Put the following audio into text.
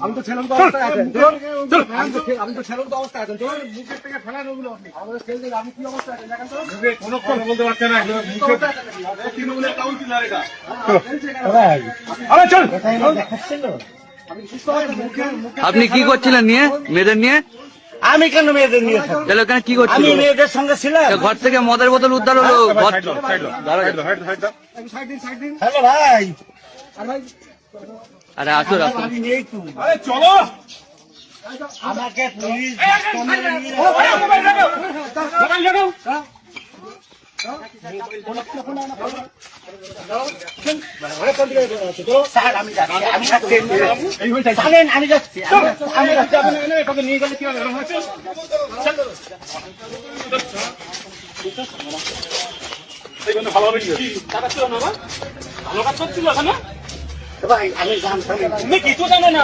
আমি তো ছেলের তো অবস্থায় আছেন, আমি তো ছেলের তো অবস্থায় আছেন, মুখের থেকে ফেলান ওগুলো আপনি আমাদের ছেলে আমি কি অবস্থায় আছেন দেখেন তো, কোনো কথা বলতে পারছে না, তৃণমূলের কাউন্সিলর এটা। আরে চল আপনি কি করছিলেন নিয়ে মেয়েদের নিয়ে? আমি কেন মেয়েদের নিয়ে তাহলে ওখানে কি আমি করছিলেন? মেয়েদের সঙ্গে ছিলাম। ঘর থেকে মদের বোতল উদ্ধার হলো। হ্যালো ভাই, আরে আসো আসো। আমি নেই তো। আরে চলো আমাকে পুলিশ স্যার আমি যাচ্ছি, আমি যাচ্ছি। জানেন আমি যাচ্ছি, আমি যাচ্ছি। এটাকে নিয়ে গেলে কি হবে? ভালো হবে কি টাকা ছিল না, ভালো কাজ করছিল না ভাই আমি জানতাম তুমি কিছু জানো না।